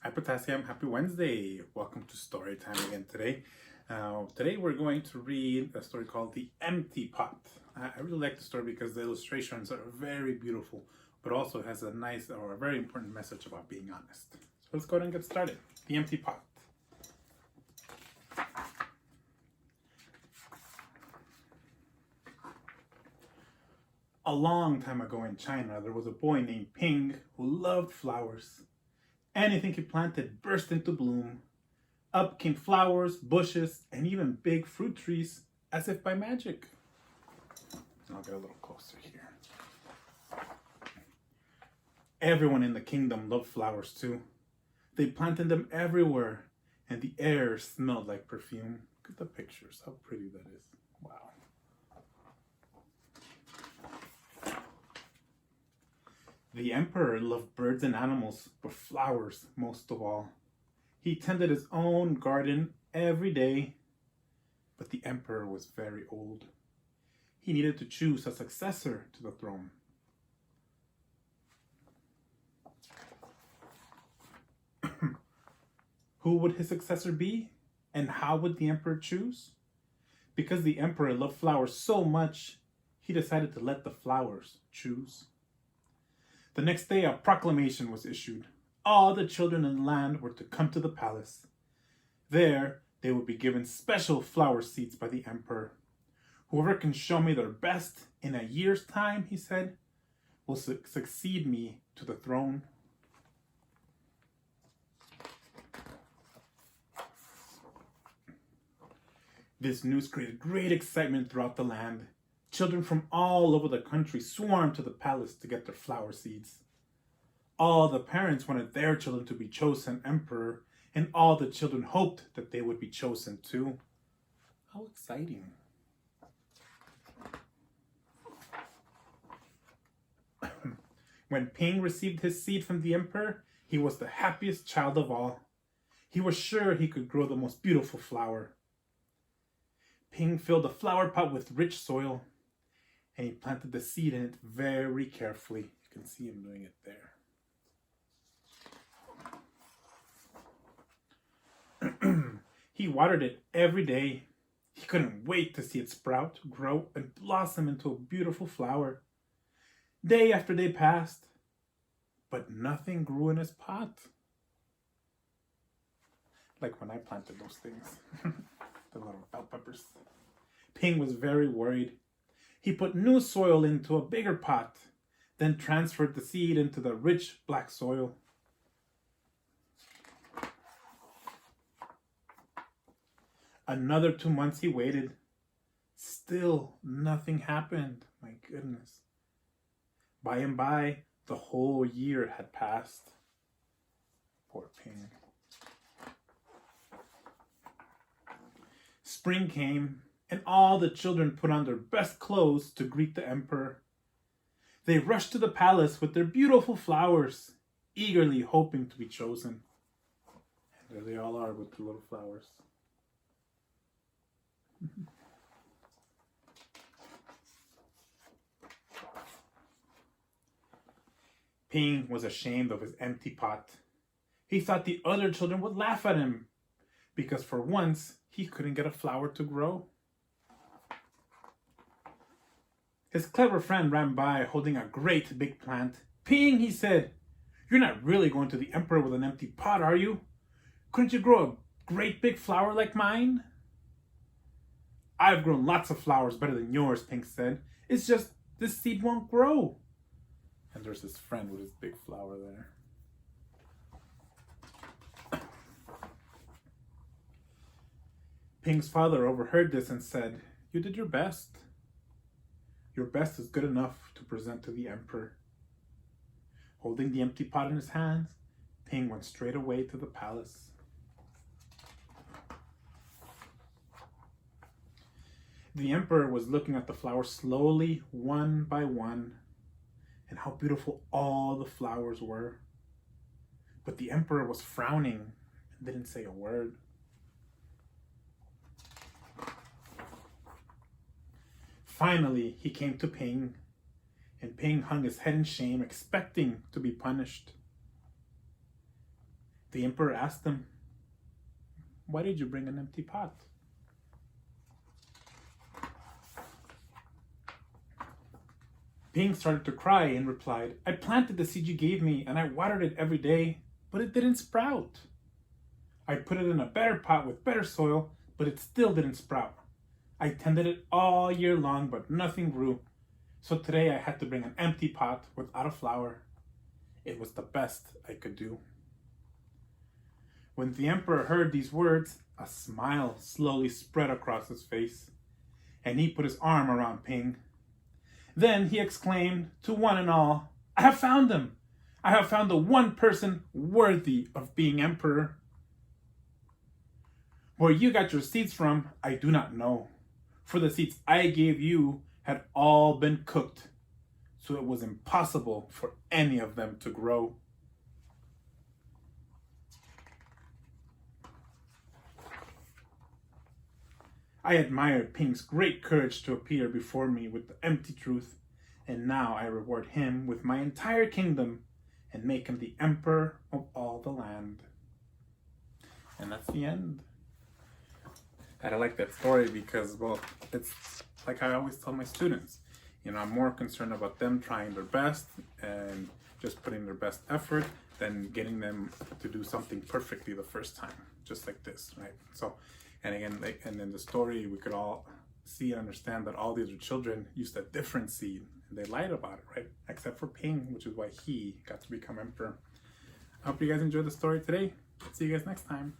Hi Potassium, happy Wednesday. Welcome to story time again today. Today we're going to read a story called The Empty Pot. I really like the story because the illustrations are very beautiful, but also has a nice or a very important message about being honest. So let's go ahead and get started. The Empty Pot. A long time ago in China, there was a boy named Ping who loved flowers. Anything he planted burst into bloom. Up came flowers, bushes, and even big fruit trees, as if by magic. I'll get a little closer here. Everyone in the kingdom loved flowers too. They planted them everywhere, and the air smelled like perfume. Look at the pictures, how pretty that is. Wow. The emperor loved birds and animals, but flowers most of all. He tended his own garden every day, but the emperor was very old. He needed to choose a successor to the throne. Who would his successor be? And how would the emperor choose? Because the emperor loved flowers so much, he decided to let the flowers choose. The next day, a proclamation was issued. All the children in the land were to come to the palace. There, they would be given special flower seeds by the emperor. Whoever can show me their best in a year's time, he said, will succeed me to the throne. This news created great excitement throughout the land. Children from all over the country swarmed to the palace to get their flower seeds. All the parents wanted their children to be chosen emperor, and all the children hoped that they would be chosen too. How exciting. When Ping received his seed from the emperor, he was the happiest child of all. He was sure he could grow the most beautiful flower. Ping filled the flower pot with rich soil, and he planted the seed in it very carefully. You can see him doing it there. He watered it every day. He couldn't wait to see it sprout, grow, and blossom into a beautiful flower. Day after day passed, but nothing grew in his pot. Like when I planted those things, the little bell peppers. Ping was very worried. He put new soil into a bigger pot, then transferred the seed into the rich black soil. Another 2 months he waited. Still nothing happened. My goodness. By and by, the whole year had passed. Poor Ping. Spring came, and all the children put on their best clothes to greet the emperor. They rushed to the palace with their beautiful flowers, eagerly hoping to be chosen. And there they all are with the little flowers. Ping was ashamed of his empty pot. He thought the other children would laugh at him because for once he couldn't get a flower to grow. His clever friend ran by holding a great big plant. Ping, he said, "You're not really going to the emperor with an empty pot, are you? Couldn't you grow a great big flower like mine?" "I've grown lots of flowers better than yours," Ping said. "It's just this seed won't grow." And there's his friend with his big flower there. Ping's father overheard this and said, "You did your best. Your best is good enough to present to the emperor." Holding the empty pot in his hands, Ping went straight away to the palace. The emperor was looking at the flowers slowly, one by one, and how beautiful all the flowers were. But the emperor was frowning and didn't say a word. Finally, he came to Ping, and Ping hung his head in shame, expecting to be punished. The emperor asked him, "Why did you bring an empty pot?" Ping started to cry and replied, "I planted the seed you gave me and I watered it every day, but it didn't sprout. I put it in a better pot with better soil, but it still didn't sprout. I tended it all year long, but nothing grew. So today I had to bring an empty pot without a flower. It was the best I could do." When the emperor heard these words, a smile slowly spread across his face, and he put his arm around Ping. Then he exclaimed to one and all, "I have found him! I have found the one person worthy of being emperor. Where you got your seeds from, I do not know, for the seeds I gave you had all been cooked, so it was impossible for any of them to grow." I admired Ping's great courage to appear before me with the empty truth, and now I reward him with my entire kingdom and make him the emperor of all the land. And that's the end. And I like that story because, well, it's like I always tell my students, I'm more concerned about them trying their best and just putting their best effort than getting them to do something perfectly the first time, just like this, right? So, and again, and in the story, we could all see and understand that all these children used a different seed and they lied about it, right? Except for Ping, which is why he got to become emperor. I hope you guys enjoyed the story today. See you guys next time.